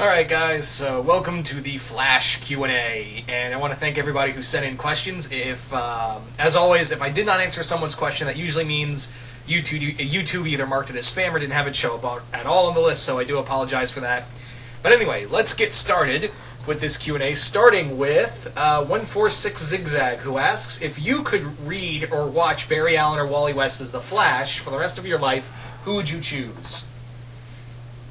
Alright guys, so welcome to the Flash Q&A, and I want to thank everybody who sent in questions. As always, if I did not answer someone's question, that usually means YouTube either marked it as spam or didn't have it show up at all on the list, so I do apologize for that. But anyway, let's get started with this Q&A, starting with 146 Zigzag, who asks, if you could read or watch Barry Allen or Wally West as the Flash for the rest of your life, who would you choose?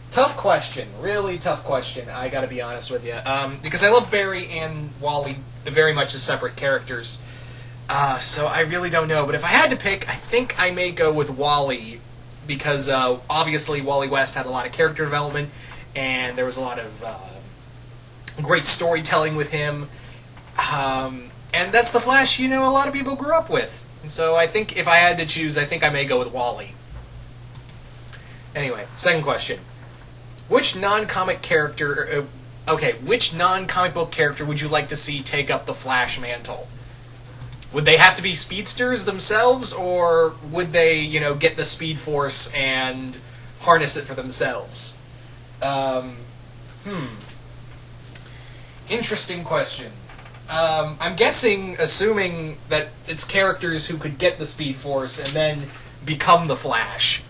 Tough question, really tough question, I gotta be honest with you. Because I love Barry and Wally very much as separate characters. So I really don't know, but if I had to pick, I think I may go with Wally, because obviously Wally West had a lot of character development, and there was a lot of great storytelling with him. And that's the Flash, a lot of people grew up with. So I think if I had to choose, I think I may go with Wally. Anyway, second question. Which non-comic book character would you like to see take up the Flash mantle? Would they have to be speedsters themselves, or would they, get the Speed Force and harness it for themselves? Interesting question. I'm assuming that it's characters who could get the Speed Force and then become the Flash.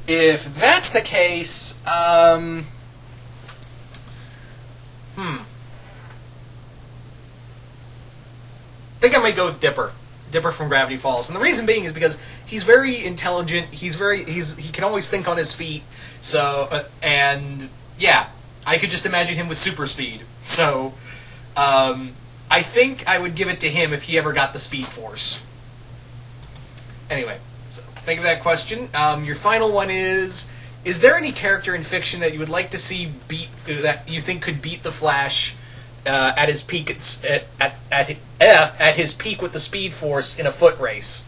If that's the case, I think I might go with Dipper. Dipper from Gravity Falls. And the reason being is because he's very intelligent, he can always think on his feet, so, and, yeah, I could just imagine him with super speed. So, I think I would give it to him if he ever got the Speed Force. Anyway. Thank you for that question. Your final one is there any character in fiction that you would like to see that you think could beat the Flash at his peak at his peak with the Speed Force in a foot race?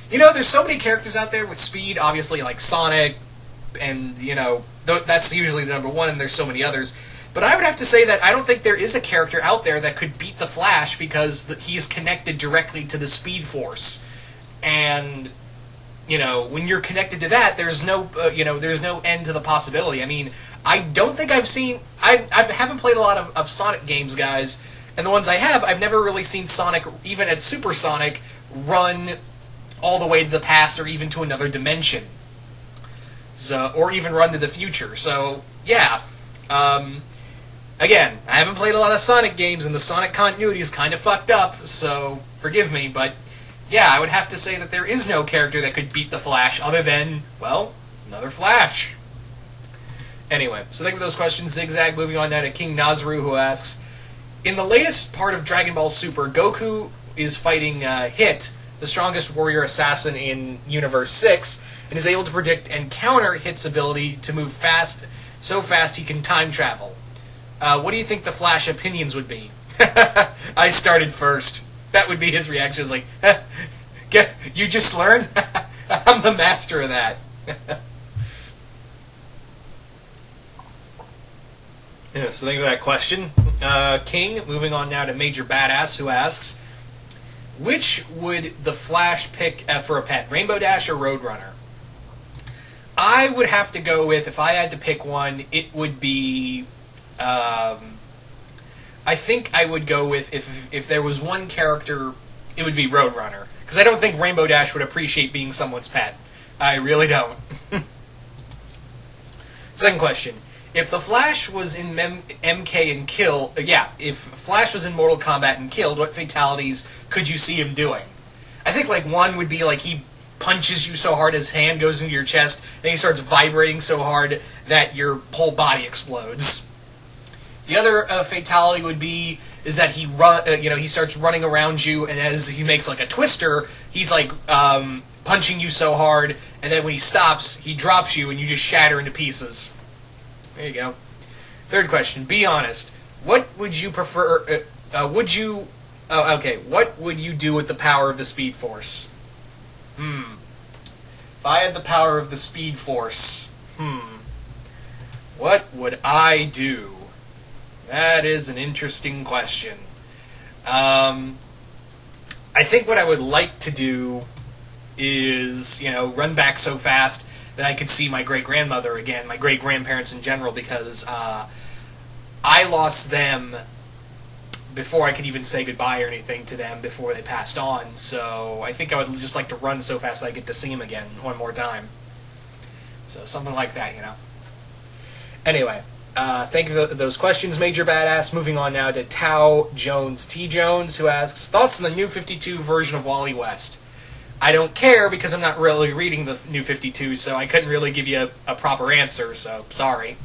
There's so many characters out there with speed, obviously, like Sonic, and, that's usually the number one, and there's so many others. But I would have to say that I don't think there is a character out there that could beat the Flash because he's connected directly to the Speed Force. And, when you're connected to that, there's no end to the possibility. I mean, I don't think I haven't played a lot of Sonic games, guys, and the ones I have, I've never really seen Sonic, even at Super Sonic, run all the way to the past or even to another dimension. So, or even run to the future. So, yeah. Again, I haven't played a lot of Sonic games, and the Sonic continuity is kind of fucked up, so forgive me, but yeah, I would have to say that there is no character that could beat the Flash other than, well, another Flash. Anyway, so thank you for those questions. Zigzag, moving on now to King Nazru, who asks, in the latest part of Dragon Ball Super, Goku is fighting Hit, the strongest warrior assassin in Universe 6, and is able to predict and counter Hit's ability to move fast, so fast he can time travel. What do you think the Flash opinions would be? I started first. That would be his reaction. Is like, you just learned? I'm the master of that. Yeah, so thank you for that question. King, moving on now to Major Badass, who asks, which would the Flash pick for a pet, Rainbow Dash or Roadrunner? I would have to go with, if I had to pick one, it would be, I think I would go with, if there was one character, it would be Roadrunner. Because I don't think Rainbow Dash would appreciate being someone's pet. I really don't. Second question. If the Flash was in MK and killed, if Flash was in Mortal Kombat and killed, what fatalities could you see him doing? I think, one would be, he punches you so hard his hand goes into your chest, and he starts vibrating so hard that your whole body explodes. The other fatality would be that he starts running around you, and as he makes a twister, he's punching you so hard, and then when he stops, he drops you, and you just shatter into pieces. There you go. Third question. Be honest. What would you prefer? What would you do with the power of the Speed Force? If I had the power of the Speed Force, what would I do? That is an interesting question. I think what I would like to do is, run back so fast that I could see my great-grandmother again, my great-grandparents in general, because I lost them before I could even say goodbye or anything to them before they passed on, so I think I would just like to run so fast I get to see them again one more time. So something like that, you know. Anyway, thank you for those questions, Major Badass. Moving on now to Tao Jones T. Jones, who asks, thoughts on the New 52 version of Wally West? I don't care because I'm not really reading the New 52, so I couldn't really give you a proper answer, so sorry.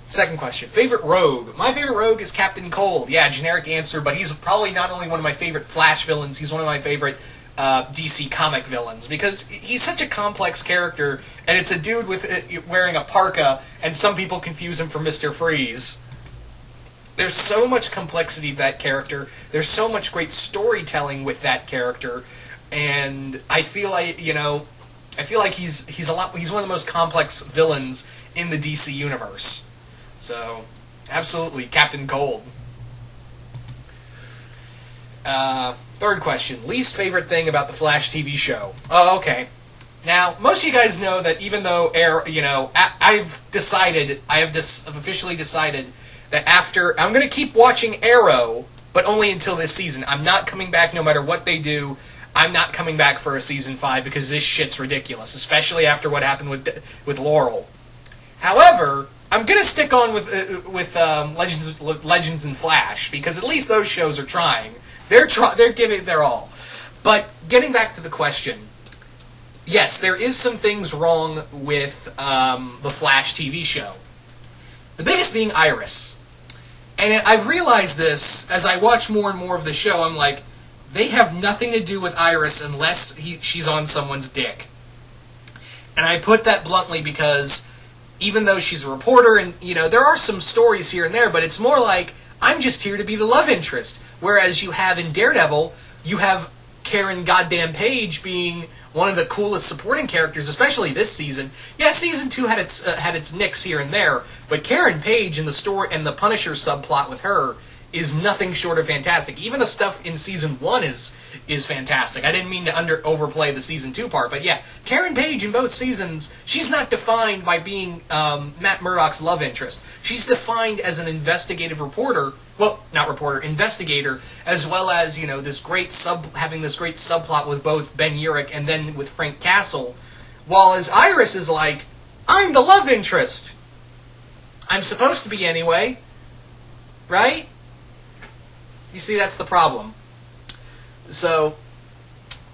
Second question, favorite rogue? My favorite rogue is Captain Cold. Yeah, generic answer, but he's probably not only one of my favorite Flash villains, he's one of my favorite DC comic villains, because he's such a complex character, and it's a dude with wearing a parka, and some people confuse him for Mr. Freeze. There's so much complexity to that character, there's so much great storytelling with that character, and I feel like, he's one of the most complex villains in the DC universe. So, absolutely, Captain Cold. Third question, least favorite thing about the Flash TV show? Oh, okay. Now, most of you guys know that even though I've officially decided that after, I'm going to keep watching Arrow, but only until this season. I'm not coming back no matter what they do. I'm not coming back for a season 5 because this shit's ridiculous, especially after what happened with Laurel. However, I'm gonna stick on with Legends and Flash, because at least those shows are trying. They're giving it their all. But getting back to the question, yes, there is some things wrong with the Flash TV show. The biggest being Iris, and I've realized this as I watch more and more of the show. I'm like, they have nothing to do with Iris unless she's on someone's dick, and I put that bluntly because, even though she's a reporter, and, there are some stories here and there, but it's more like, I'm just here to be the love interest. Whereas you have in Daredevil, you have Karen goddamn Page being one of the coolest supporting characters, especially this season. Yeah, season 2 had its nicks here and there, but Karen Page in the story and the Punisher subplot with her is nothing short of fantastic. Even the stuff in season 1 is fantastic. I didn't mean to overplay the season 2 part, but yeah, Karen Page in both seasons, she's not defined by being Matt Murdock's love interest. She's defined as an investigative reporter, investigator, as well as, having this great subplot with both Ben Urich and then with Frank Castle, while as Iris is like, I'm the love interest. I'm supposed to be anyway, right? You see, that's the problem. So,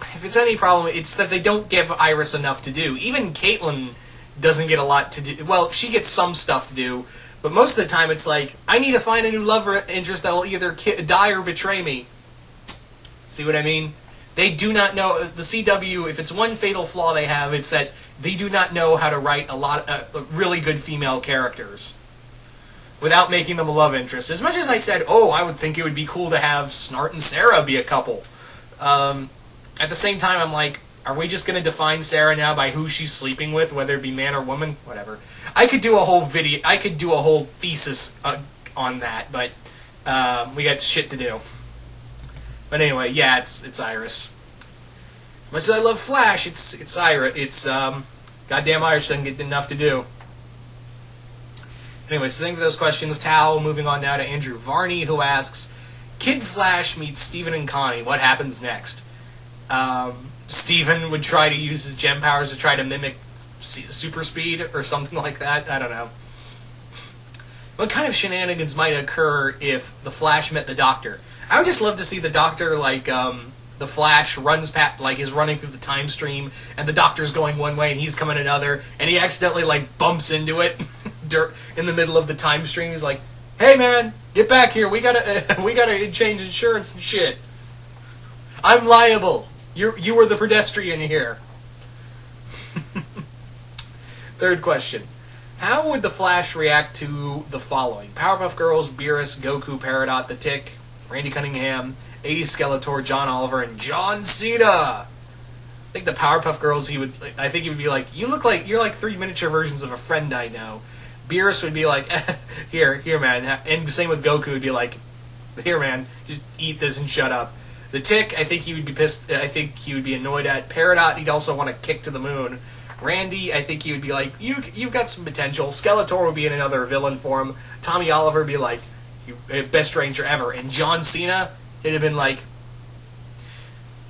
if it's any problem, it's that they don't give Iris enough to do. Even Caitlin doesn't get a lot to do. Well, she gets some stuff to do, but most of the time it's like, I need to find a new love interest that will either die or betray me. See what I mean? They do not know, the CW, if it's one fatal flaw they have, it's that they do not know how to write a lot of really good female characters without making them a love interest. As much as I said, I would think it would be cool to have Snart and Sarah be a couple. At the same time, I'm like, are we just going to define Sarah now by who she's sleeping with, whether it be man or woman? Whatever. I could do a whole thesis on that, but we got shit to do. But anyway, yeah, it's Iris. Much as I love Flash, it's Iris. It's goddamn Iris doesn't get enough to do. Anyway, so thank you for those questions, Tao. Moving on now to Andrew Varney, who asks, Kid Flash meets Stephen and Connie. What happens next? Stephen would try to use his gem powers to try to mimic super speed or something like that. I don't know. What kind of shenanigans might occur if the Flash met the Doctor? I would just love to see the Doctor, like, the Flash runs past, like, is running through the time stream, and the Doctor's going one way and he's coming another, and he accidentally, like, bumps into it in the middle of the time stream. He's like, hey man, get back here, we gotta change insurance and shit. I'm liable. You were the pedestrian here. Third question. How would the Flash react to the following? Powerpuff Girls, Beerus, Goku, Peridot, The Tick, Randy Cunningham, 80s Skeletor, John Oliver, and John Cena. I think the Powerpuff Girls, he would be like, you're like 3 miniature versions of a friend I know. Beerus would be like, here, man. And the same with Goku, would be like, here, man, just eat this and shut up. The Tick, I think he would be pissed. I think he would be annoyed at. Peridot, he'd also want to kick to the moon. Randy, I think he would be like, you've got some potential. Skeletor would be in another villain form. Tommy Oliver would be like, best Ranger ever. And John Cena, it'd have been like,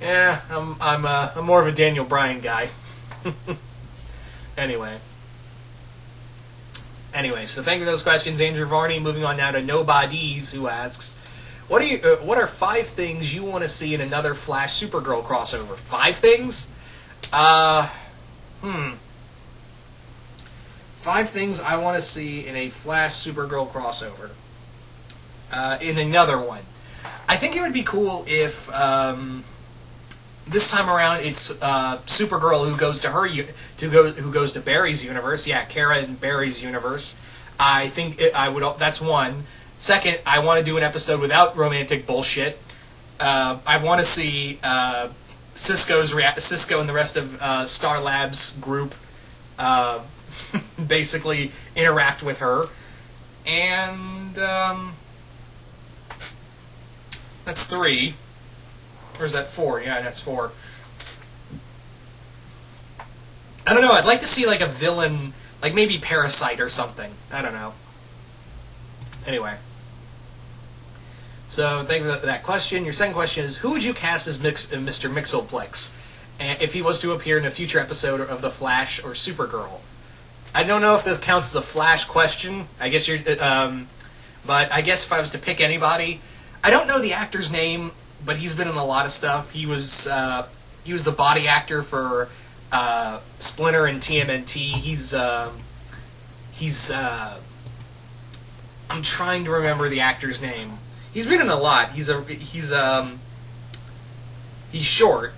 I'm more of a Daniel Bryan guy. Anyway, so thank you for those questions, Andrew Varney. Moving on now to Nobodies, who asks, what are 5 things you want to see in another Flash Supergirl crossover? 5 things? 5 things I want to see in a Flash Supergirl crossover. In another one, I think it would be cool if this time around it's Supergirl who goes to who goes to Barry's universe. Yeah, Kara and Barry's universe. I think I would. That's one. Second, I want to do an episode without romantic bullshit. I want to see Cisco and the rest of Star Labs group basically interact with her, and that's 3. Or is that 4? Yeah, that's 4. I don't know. I'd like to see like a villain, like maybe Parasite or something. I don't know. Anyway. So, thank you for that question. Your second question is, who would you cast as Mr. Mxyzptlk if he was to appear in a future episode of The Flash or Supergirl? I don't know if this counts as a Flash question. I guess you're... but I guess if I was to pick anybody... I don't know the actor's name, but he's been in a lot of stuff. He was the body actor for Splinter and TMNT. I'm trying to remember the actor's name. He's been in a lot. He's short.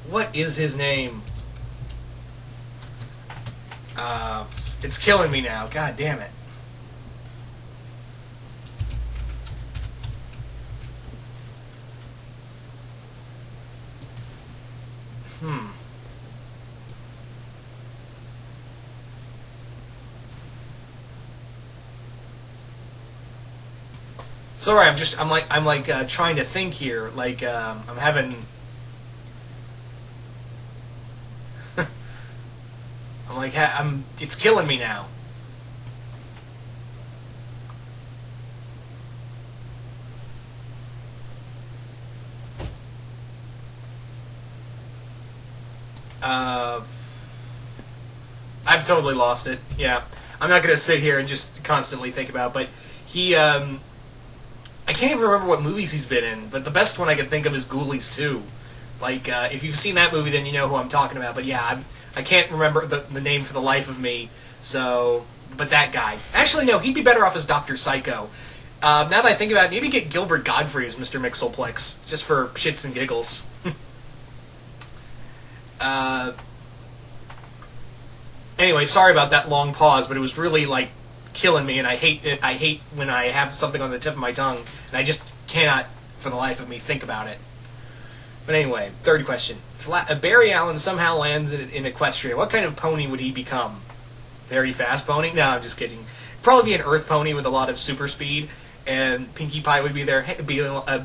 What is his name? It's killing me now. God damn it. Sorry, I'm like trying to think here. Like I'm having. It's killing me now. I've totally lost it. Yeah. I'm not going to sit here and just constantly think about it, but he, I can't even remember what movies he's been in, but the best one I can think of is Ghoulies 2. Like, if you've seen that movie, then you know who I'm talking about, but yeah, I can't remember the name for the life of me, so, but that guy. Actually, no, he'd be better off as Dr. Psycho. Now that I think about it, maybe get Gilbert Godfrey as Mr. Mxyzptlk, just for shits and giggles. Anyway, sorry about that long pause, but it was really, like, killing me, and I hate when I have something on the tip of my tongue, and I just cannot, for the life of me, think about it. But anyway, third question. Barry Allen somehow lands in Equestria. What kind of pony would he become? Very fast pony? No, I'm just kidding. Probably be an Earth pony with a lot of super speed, and Pinkie Pie would be there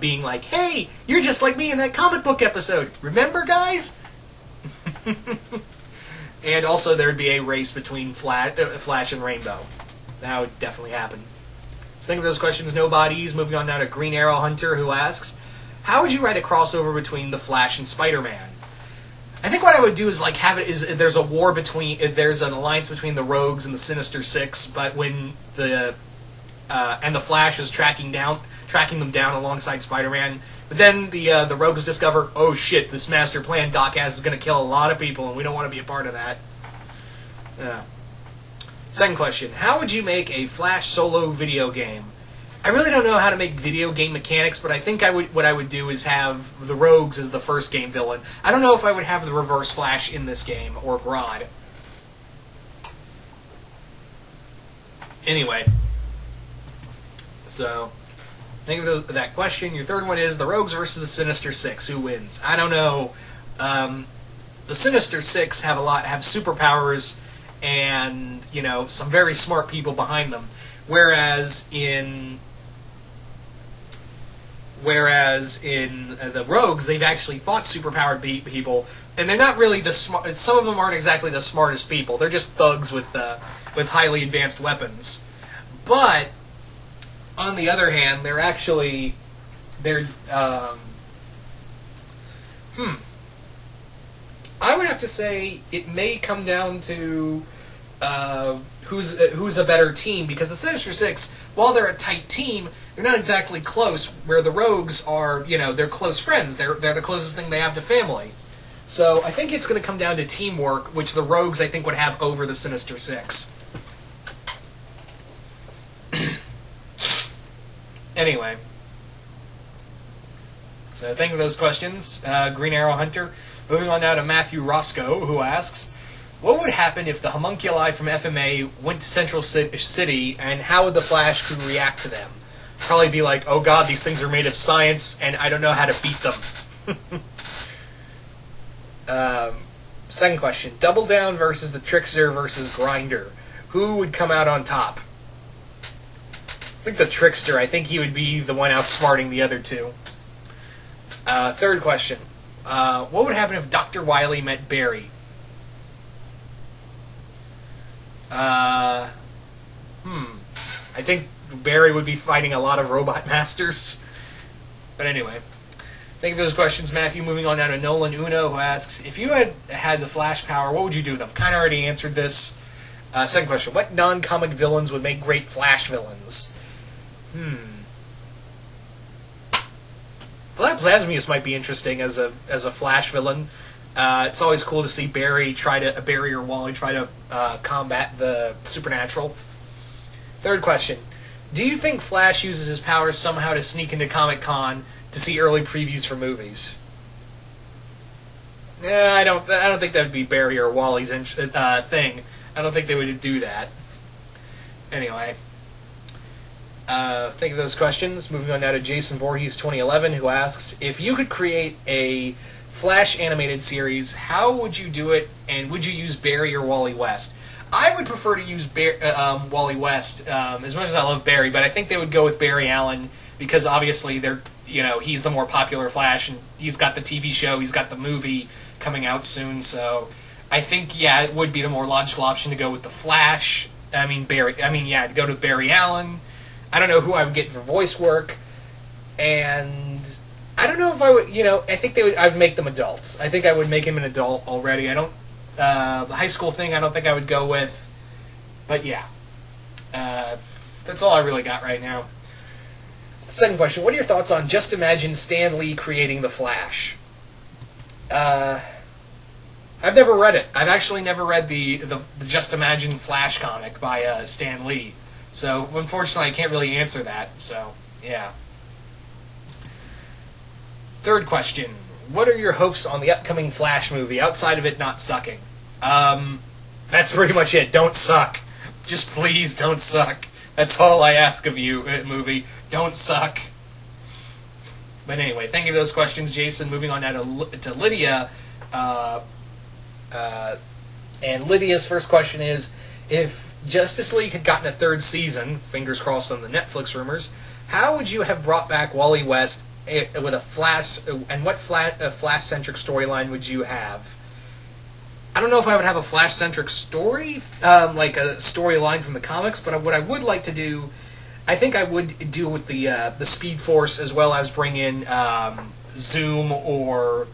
being like, hey, you're just like me in that comic book episode. Remember, guys? And also there would be a race between Flash and Rainbow. That would definitely happen. So think of those questions, Nobodies. Moving on now to Green Arrow Hunter, who asks, how would you write a crossover between The Flash and Spider-Man? I think what I would do is like there's a war between, there's an alliance between the Rogues and the Sinister Six, but when the Flash is tracking them down alongside Spider-Man, but then the Rogues discover, oh shit, this master plan Doc has is going to kill a lot of people, and we don't want to be a part of that. Second question, how would you make a Flash solo video game? I really don't know how to make video game mechanics, but I think what I would do is have the Rogues as the first game villain. I don't know if I would have the Reverse Flash in this game, or Grodd. Anyway. So, think of that question. Your third one is the Rogues versus the Sinister Six. Who wins? I don't know. The Sinister Six have superpowers and, you know, some very smart people behind them. Whereas in Whereas in the Rogues, they've actually fought superpowered people, and they're not really the smart. Some of them aren't exactly the smartest people. They're just thugs with highly advanced weapons. But on the other hand, they're I would have to say it may come down to who's a better team, because the Sinister Six, while they're a tight team, they're not exactly close. Where the Rogues are, they're close friends. They're the closest thing they have to family. So I think it's going to come down to teamwork, which the Rogues I think would have over the Sinister Six. Anyway, so thank you for those questions, Green Arrow Hunter. Moving on now to Matthew Roscoe, who asks, what would happen if the homunculi from FMA went to Central City, and how would the Flash crew react to them? Probably be like, oh god, these things are made of science, and I don't know how to beat them. Second question, Double Down versus the Trickster versus Grinder. Who would come out on top? I think the Trickster. I think he would be the one outsmarting the other two. Third question, what would happen if Dr. Wily met Barry? I think Barry would be fighting a lot of robot masters. But anyway, thank you for those questions, Matthew. Moving on now to Nolan Uno, who asks, if you had the Flash power, what would you do with them? Kind of already answered this. Second question, what non-comic villains would make great Flash villains? Vlad Plasmius might be interesting as a Flash villain. It's always cool to see Barry or Wally try to combat the supernatural. Third question, do you think Flash uses his powers somehow to sneak into Comic-Con to see early previews for movies? I don't think that would be Barry or Wally's thing. I don't think they would do that. Anyway, thank you for those questions. Moving on now to Jason Voorhees 2011, who asks, if you could create a Flash animated series, how would you do it, and would you use Barry or Wally West? I would prefer to use Wally West, as much as I love Barry, but I think they would go with Barry Allen, because obviously he's the more popular Flash, and he's got the TV show, he's got the movie coming out soon, so I think, it would be the more logical option to go with the Flash. To go to Barry Allen. I don't know who I would get for voice work, and I don't know if I would, I think I'd make them adults. I think I would make him an adult already. The high school thing I don't think I would go with, but that's all I really got right now. Second question, what are your thoughts on Just Imagine Stan Lee creating The Flash? I've never read it. I've actually never read the Just Imagine Flash comic by Stan Lee. So, unfortunately, I can't really answer that. So, yeah. Third question. What are your hopes on the upcoming Flash movie, outside of it not sucking? That's pretty much it. Don't suck. Just please don't suck. That's all I ask of you, movie. Don't suck. But anyway, thank you for those questions, Jason. Moving on now to Lydia. And Lydia's first question is, if Justice League had gotten a third season, fingers crossed on the Netflix rumors, how would you have brought back Wally West with a Flash, and what Flash-centric storyline would you have? I don't know if I would have a Flash-centric story, like a storyline from the comics, but what I would like to do, I think I would do with the Speed Force, as well as bring in Zoom or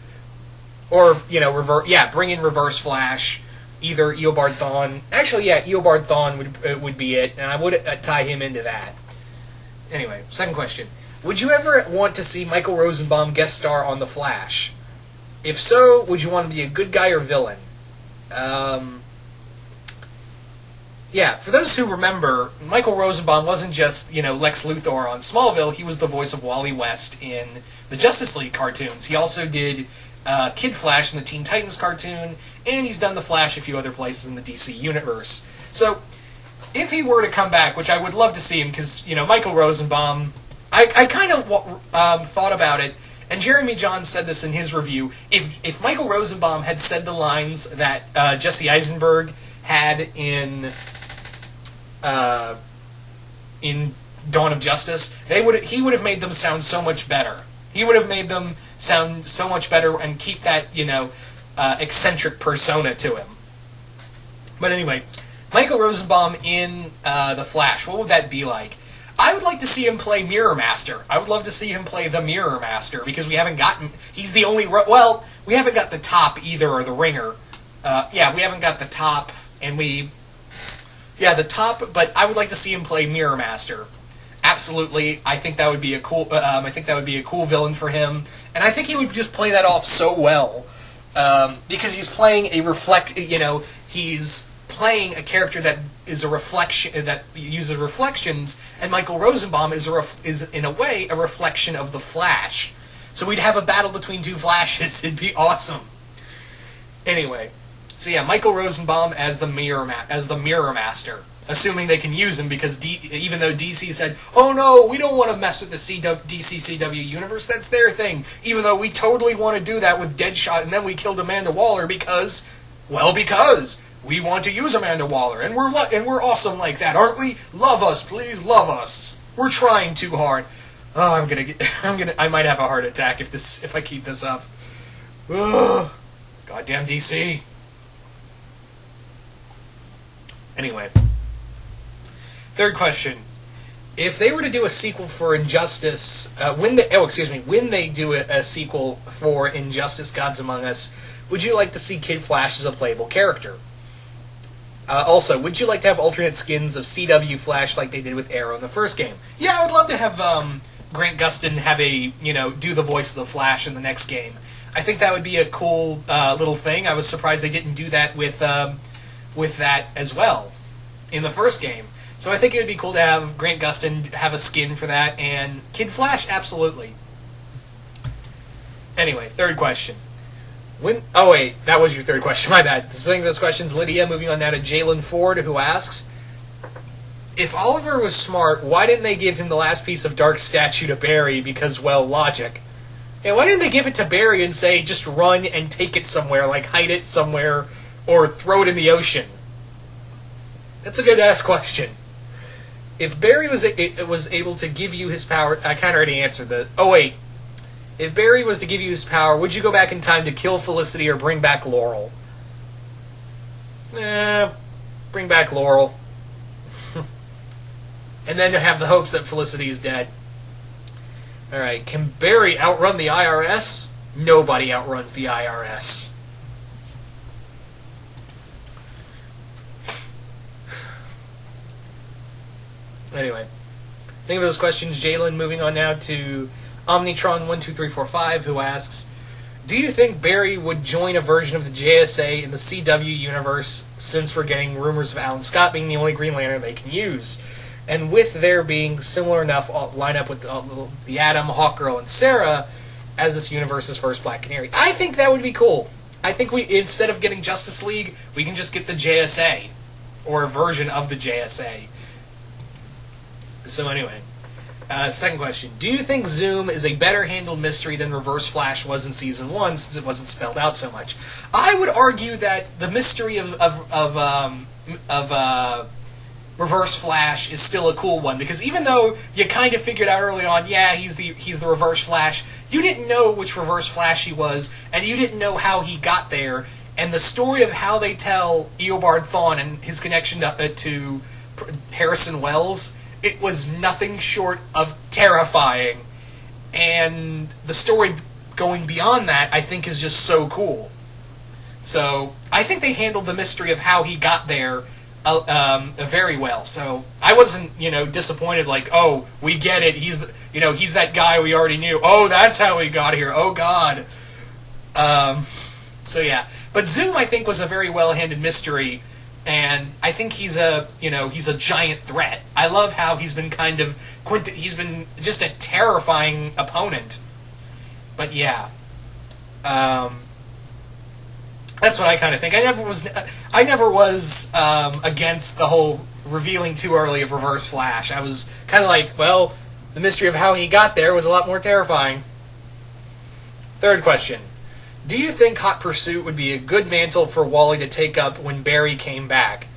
bring in Reverse Flash, either Eobard Thawne. Actually, Eobard Thawne would be it, and I would tie him into that. Anyway, second question. Would you ever want to see Michael Rosenbaum guest star on The Flash? If so, would you want to be a good guy or villain? For those who remember, Michael Rosenbaum wasn't just, Lex Luthor on Smallville. He was the voice of Wally West in the Justice League cartoons. He also did Kid Flash in the Teen Titans cartoon, and he's done The Flash a few other places in the DC universe. So, if he were to come back, which I would love to see him, because, Michael Rosenbaum, I kind of thought about it, and Jeremy Johns said this in his review. If Michael Rosenbaum had said the lines that Jesse Eisenberg had in Dawn of Justice, he would have made them sound so much better. He would have made them sound so much better and keep that, eccentric persona to him. But anyway, Michael Rosenbaum in The Flash, what would that be like? I would like to see him play Mirror Master. I would love to see him play the Mirror Master, because we haven't gotten... He's the only... Well, we haven't got the top either, or the Ringer. We haven't got the top, and we... Yeah, the top, but I would like to see him play Mirror Master. Absolutely, I think that would be a cool. Villain for him, and I think he would just play that off so well, because he's playing he's playing a character that is a reflection, that uses reflections, and Michael Rosenbaum is in a way a reflection of the Flash. So we'd have a battle between two Flashes. It'd be awesome. Anyway, so yeah, Michael Rosenbaum as the Mirror Master. Assuming they can use him, because even though DC said, oh no, we don't want to mess with the DC-CW universe, that's their thing, even though we totally want to do that with Deadshot, and then we killed Amanda Waller because we want to use Amanda Waller, and we're awesome like that, aren't we? Love us, please, love us. We're trying too hard. Oh, I might have a heart attack if I keep this up. Ugh. Goddamn DC. Anyway. Third question: if they were to do a sequel for Injustice, when they do a sequel for Injustice: Gods Among Us, would you like to see Kid Flash as a playable character? Also, would you like to have alternate skins of CW Flash like they did with Arrow in the first game? Yeah, I would love to have Grant Gustin have do the voice of the Flash in the next game. I think that would be a cool little thing. I was surprised they didn't do that with that as well in the first game. So I think it would be cool to have Grant Gustin have a skin for that, and Kid Flash, absolutely. Anyway, third question. Oh wait, that was your third question, my bad. Just thinking of those questions, Lydia, moving on now to Jalen Ford, who asks, if Oliver was smart, why didn't they give him the last piece of Dark statue to Barry? Because, well, logic. And why didn't they give it to Barry and say, just run and take it somewhere, like hide it somewhere, or throw it in the ocean? That's a good-ass question. If Barry was able to give you his power... I kind of already answered that. Oh, wait. If Barry was to give you his power, would you go back in time to kill Felicity or bring back Laurel? Bring back Laurel. And then to have the hopes that Felicity is dead. Alright, can Barry outrun the IRS? Nobody outruns the IRS. Anyway, think of those questions, Jalen. Moving on now to Omnitron12345, who asks, do you think Barry would join a version of the JSA in the CW universe, since we're getting rumors of Alan Scott being the only Green Lantern they can use? And with there being similar enough lineup with the Atom, Hawkgirl, and Sarah as this universe's first Black Canary. I think that would be cool. I think instead of getting Justice League, we can just get the JSA, or a version of the JSA. So anyway, second question. Do you think Zoom is a better handled mystery than Reverse Flash was in Season 1, since it wasn't spelled out so much? I would argue that the mystery of Reverse Flash is still a cool one, because even though you kind of figured out early on, yeah, he's the Reverse Flash, you didn't know which Reverse Flash he was, and you didn't know how he got there, and the story of how they tell Eobard Thawne and his connection to Harrison Wells, it was nothing short of terrifying, and the story going beyond that, I think, is just so cool. So, I think they handled the mystery of how he got there very well. So, I wasn't, disappointed, like, oh, we get it, he's that guy we already knew. Oh, that's how he got here. Oh, God. So, yeah. But Zoom, I think, was a very well-handled mystery, and I think he's a giant threat. I love how he's been he's been just a terrifying opponent. But yeah, that's what I kind of think. I never was against the whole revealing too early of Reverse Flash. I was kind of like, well, the mystery of how he got there was a lot more terrifying. Third question. Do you think Hot Pursuit would be a good mantle for Wally to take up when Barry came back?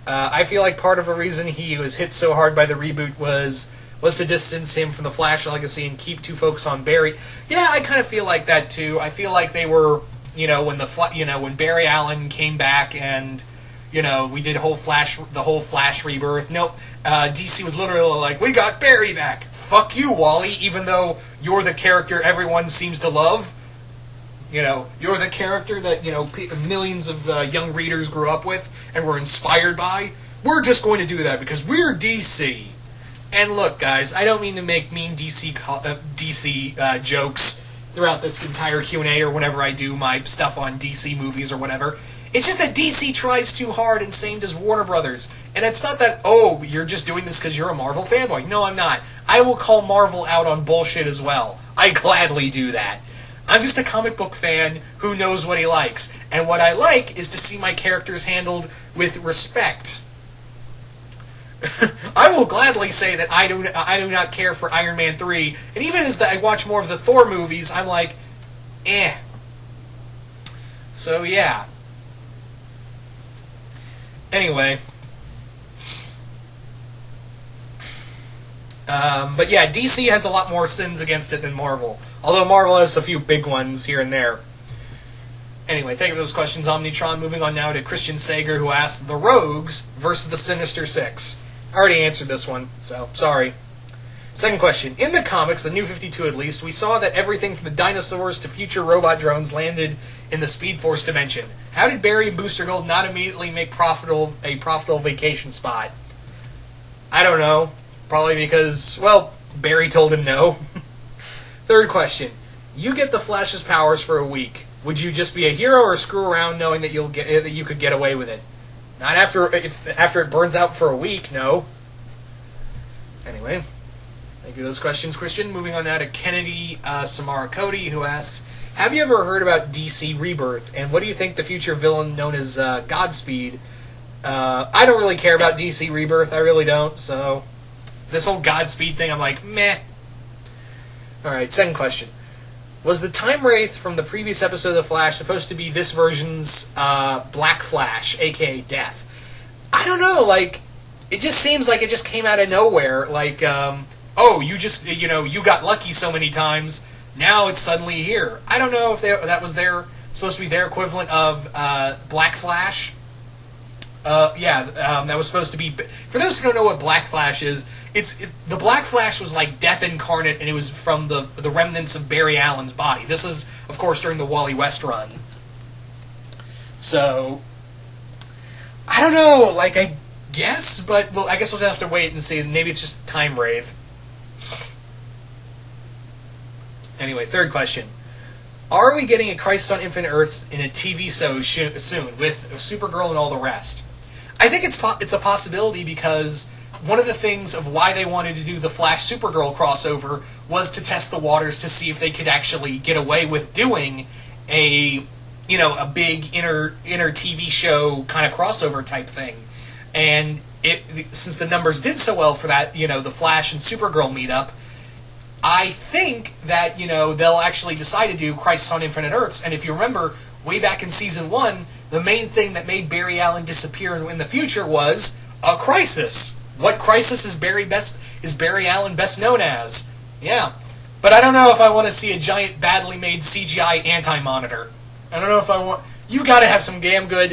I feel like part of the reason he was hit so hard by the reboot was was to distance him from the Flash legacy and keep to focus on Barry. Yeah, I kind of feel like that too. I feel like they were, when Barry Allen came back and, we did the whole Flash rebirth. Nope. DC was literally like, we got Barry back. Fuck you, Wally, even though you're the character everyone seems to love. You're the character that, millions of young readers grew up with and were inspired by. We're just going to do that because we're DC. And look, guys, I don't mean to make mean DC jokes throughout this entire Q&A or whenever I do my stuff on DC movies or whatever. It's just that DC tries too hard, and same does Warner Brothers. And it's not that, oh, you're just doing this because you're a Marvel fanboy. No, I'm not. I will call Marvel out on bullshit as well. I gladly do that. I'm just a comic book fan who knows what he likes. And what I like is to see my characters handled with respect. I will gladly say that I do not care for Iron Man 3. And even as I watch more of the Thor movies, I'm like, eh. So, yeah. Anyway. But yeah, DC has a lot more sins against it than Marvel. Although Marvel has a few big ones here and there. Anyway, thank you for those questions, Omnitron. Moving on now to Christian Sager, who asked, the Rogues versus the Sinister Six. I already answered this one, so sorry. Second question. In the comics, the New 52 at least, we saw that everything from the dinosaurs to future robot drones landed in the Speed Force dimension. How did Barry and Booster Gold not immediately make a profitable vacation spot? I don't know. Probably because, well, Barry told him no. Third question. You get the Flash's powers for a week. Would you just be a hero or screw around knowing that you could get away with it? Not after it burns out for a week, no. Anyway, thank you for those questions, Christian. Moving on now to Kennedy Samara Cody, who asks, have you ever heard about DC Rebirth, and what do you think the future villain known as Godspeed? I don't really care about DC Rebirth, I really don't, so this whole Godspeed thing, I'm like, meh. Alright, second question. Was the Time Wraith from the previous episode of The Flash supposed to be this version's Black Flash, aka Death? I don't know, like, it just seems like it just came out of nowhere, like, oh, you just, you got lucky so many times, now it's suddenly here. I don't know if that was supposed to be their equivalent of Black Flash. That was supposed to be, for those who don't know what Black Flash is, the Black Flash was like Death incarnate, and it was from the remnants of Barry Allen's body. This is, of course, during the Wally West run. So, I don't know, like, I guess, but, well, I guess we'll just have to wait and see. Maybe it's just Time Wraith. Anyway, third question. Are we getting a Crisis on Infinite Earths in a TV show soon, with Supergirl and all the rest? I think it's a possibility, because one of the things of why they wanted to do the Flash Supergirl crossover was to test the waters to see if they could actually get away with doing a big inner TV show kind of crossover type thing. And since the numbers did so well for that, the Flash and Supergirl meetup, I think that, they'll actually decide to do Crisis on Infinite Earths. And if you remember, way back in Season 1, the main thing that made Barry Allen disappear in the future was a crisis. What crisis is Barry Allen best known as? Yeah. But I don't know if I want to see a giant, badly made CGI anti-monitor. I don't know if I want... You gotta have some damn good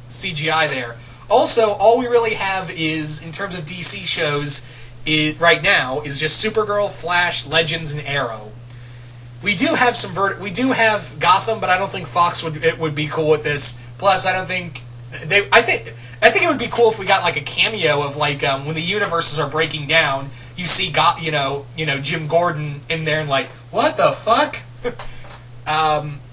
CGI there. Also, all we really have is, in terms of DC shows, right now, is just Supergirl, Flash, Legends, and Arrow. We do have we do have Gotham, but I don't think Fox would be cool with this. Plus, I don't think I think it would be cool if we got like a cameo of like when the universes are breaking down, you see Jim Gordon in there and like, what the fuck?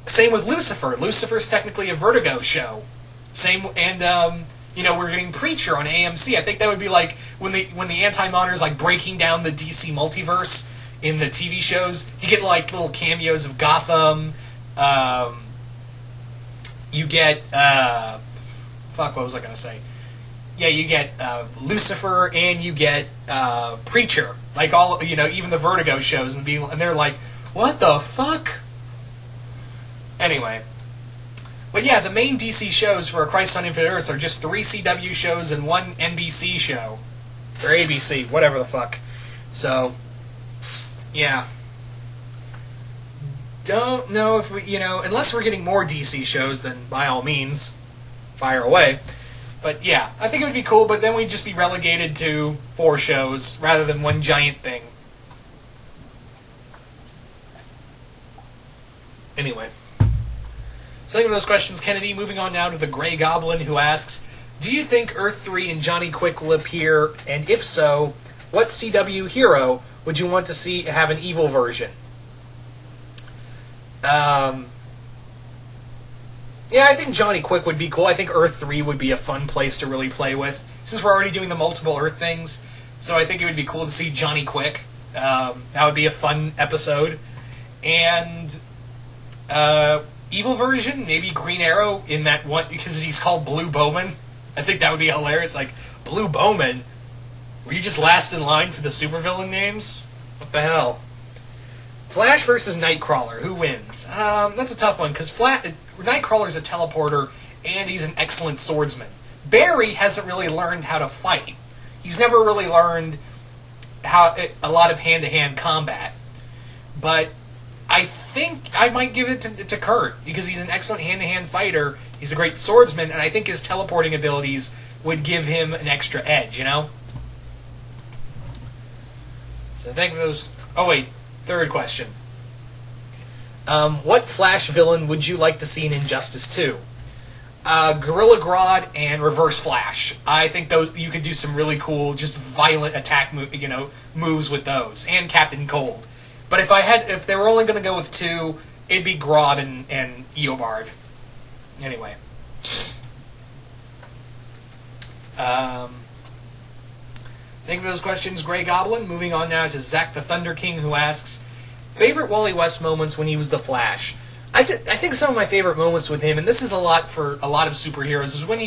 Same with Lucifer. Lucifer's technically a Vertigo show. Same, and we're getting Preacher on AMC. I think that would be like when the Anti-Monitor is like breaking down the DC multiverse in the TV shows. You get like little cameos of Gotham. You get what was I gonna say? Yeah, you get Lucifer and you get Preacher. Like all even the Vertigo shows and they're like, what the fuck? Anyway. But yeah, the main DC shows for A Crisis on Infinite Earths are just 3 CW shows and 1 NBC show. Or ABC, whatever the fuck. So, yeah. Don't know if we, unless we're getting more DC shows, then by all means, fire away. But yeah, I think it would be cool, but then we'd just be relegated to 4 shows rather than one giant thing. Anyway. So thank you for those questions, Kennedy. Moving on now to the Grey Goblin, who asks, do you think Earth-3 and Johnny Quick will appear, and if so, what CW hero would you want to see have an evil version? Yeah, I think Johnny Quick would be cool. I think Earth-3 would be a fun place to really play with, since we're already doing the multiple Earth things. So I think it would be cool to see Johnny Quick. That would be a fun episode. And evil version, maybe Green Arrow in that one, because he's called Blue Bowman. I think that would be hilarious. Like, Blue Bowman? Were you just last in line for the supervillain names? What the hell? Flash versus Nightcrawler, who wins? That's a tough one, because Nightcrawler's a teleporter, and he's an excellent swordsman. Barry hasn't really learned how to fight. He's never really learned a lot of hand-to-hand combat. But I think I might give it to Kurt, because he's an excellent hand-to-hand fighter, he's a great swordsman, and I think his teleporting abilities would give him an extra edge, So thank you for those... Oh, wait. Third question. What Flash villain would you like to see in Injustice 2? Gorilla Grodd and Reverse Flash. I think those you could do some really cool, just violent attack moves with those, and Captain Cold. But if they were only going to go with 2, it'd be Grodd and Eobard. Anyway. Thank you for those questions, Grey Goblin. Moving on now to Zach the Thunder King, who asks, favorite Wally West moments when he was the Flash? I think some of my favorite moments with him, and this is a lot for a lot of superheroes, is when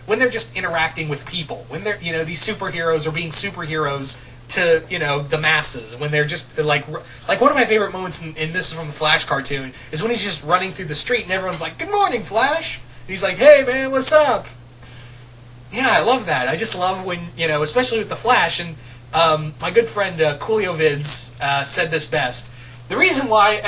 when they're just interacting with people, when they're these superheroes are being superheroes to the masses, when they're just like one of my favorite moments, and this is from the Flash cartoon, is when he's just running through the street and everyone's like, "Good morning, Flash," and he's like, "Hey man, what's up?" Yeah, I love that. I just love when especially with the Flash, and my good friend Coolio Vids said this best. The reason why,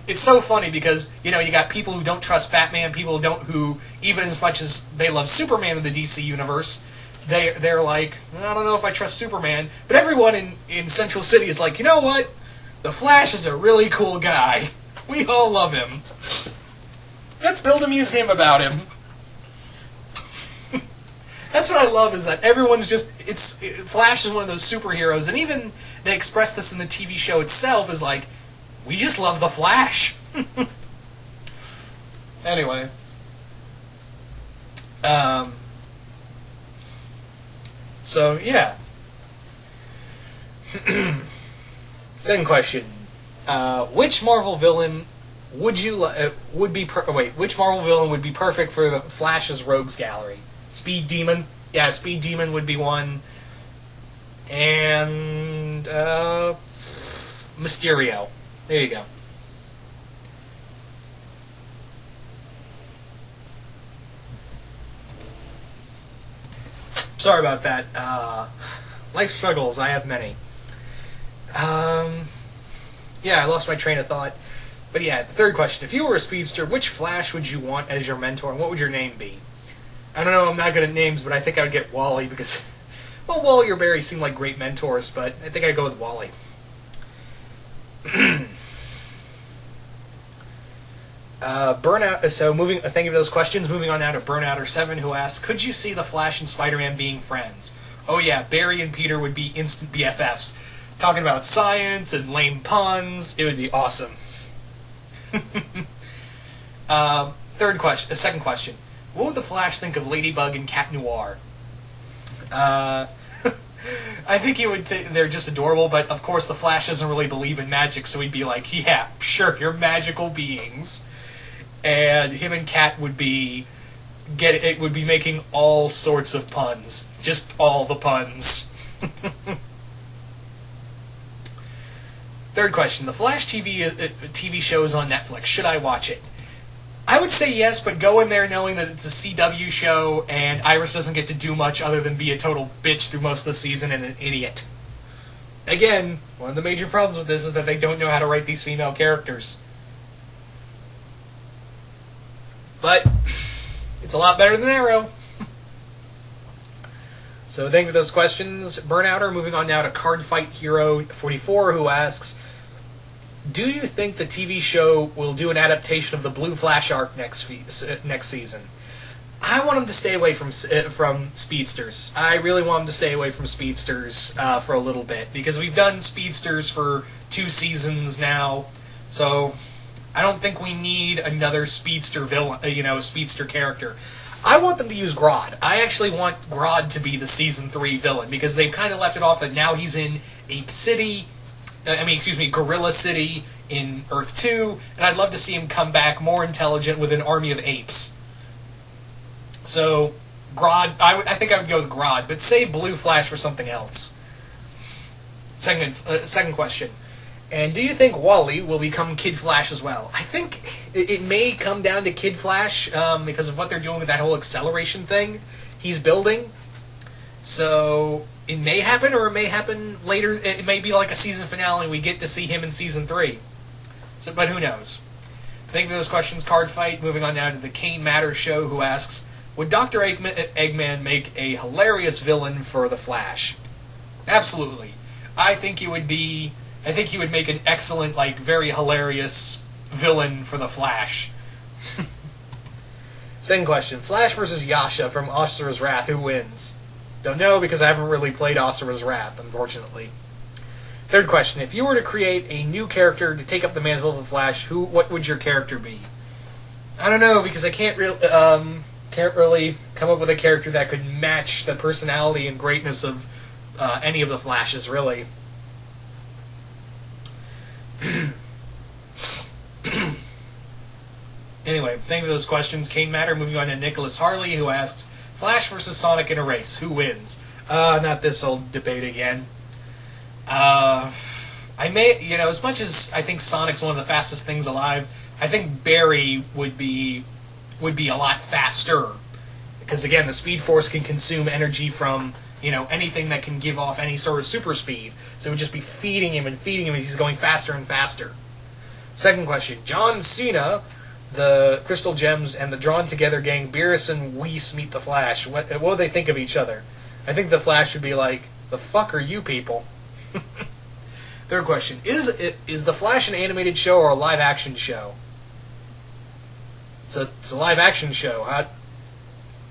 it's so funny because, you got people who don't trust Batman, people who even as much as they love Superman in the DC universe, they're like, I don't know if I trust Superman, but everyone in Central City is like, you know what? The Flash is a really cool guy. We all love him. Let's build a museum about him. That's what I love, is that everyone's Flash is one of those superheroes, and even they express this in the TV show itself, is like, we just love the Flash. Anyway. So, yeah. Second question. Which Marvel villain which Marvel villain would be perfect for the Flash's Rogues Gallery? Speed Demon. Yeah, Speed Demon would be one. And, Mysterio. There you go. Sorry about that. Life struggles, I have many. Yeah, I lost my train of thought. But yeah, the third question. If you were a speedster, which Flash would you want as your mentor, and what would your name be? I don't know, I'm not good at names, but I think I would get Wally because, well, Wally or Barry seem like great mentors, but I think I'd go with Wally. Burnout. So thank you for those questions. Moving on now to Burnouter7, who asks, could you see the Flash and Spider-Man being friends? Oh yeah, Barry and Peter would be instant BFFs. Talking about science and lame puns. It would be awesome. Second question. What would the Flash think of Ladybug and Cat Noir? I think he would think they're just adorable, but of course the Flash doesn't really believe in magic, so he'd be like, yeah, sure, you're magical beings. And him and Cat would be making all sorts of puns. Just all the puns. Third question. The Flash TV show is on Netflix. Should I watch it? I would say yes, but go in there knowing that it's a CW show, and Iris doesn't get to do much other than be a total bitch through most of the season and an idiot. again, one of the major problems with this is that they don't know how to write these female characters. But it's a lot better than Arrow. So thank you for those questions, Burnouter. Moving on now to Card Fight Hero 44, who asks, do you think the TV show will do an adaptation of the Blue Flash arc next season? I want them to stay away from Speedsters. I really want them to stay away from Speedsters for a little bit, because we've done Speedsters for 2 seasons now, so I don't think we need another Speedster villain, Speedster character. I want them to use Grodd. I actually want Grodd to be the Season 3 villain, because they've kind of left it off that now he's in Gorilla City in Earth 2, and I'd love to see him come back more intelligent with an army of apes. So, Grodd, I think I would go with Grodd, but save Blue Flash for something else. Second question. And do you think Wally will become Kid Flash as well? I think it may come down to Kid Flash because of what they're doing with that whole acceleration thing he's building. So it may happen, or it may happen later. It may be like a season finale and we get to see him in Season 3. So, but who knows? Thank you for those questions, Card Fight. Moving on now to the Kane Matter Show, who asks, would Dr. Eggman make a hilarious villain for The Flash? Absolutely. I think he would make an excellent, very hilarious villain for The Flash. Second question. Flash versus Yasha from Asura's Wrath. Who wins? Don't know, because I haven't really played Asura's Wrath, unfortunately. Third question. If you were to create a new character to take up the mantle of The Flash, what would your character be? I don't know, because I can't really come up with a character that could match the personality and greatness of any of the Flashes, really. Anyway, thank you for those questions, Kane Matter. Moving on to Nicholas Harley, who asks, Flash versus Sonic in a race, who wins? Not this old debate again. As much as I think Sonic's one of the fastest things alive, I think Barry would be a lot faster. Because, again, the Speed Force can consume energy from, anything that can give off any sort of super speed. So it would just be feeding him, and he's going faster and faster. Second question. John Cena, the Crystal Gems, and the Drawn Together gang, Beerus and Whis meet the Flash. What do they think of each other? I think the Flash would be like, the fuck are you people? Third question. Is the Flash an animated show or a live-action show? It's a live-action show.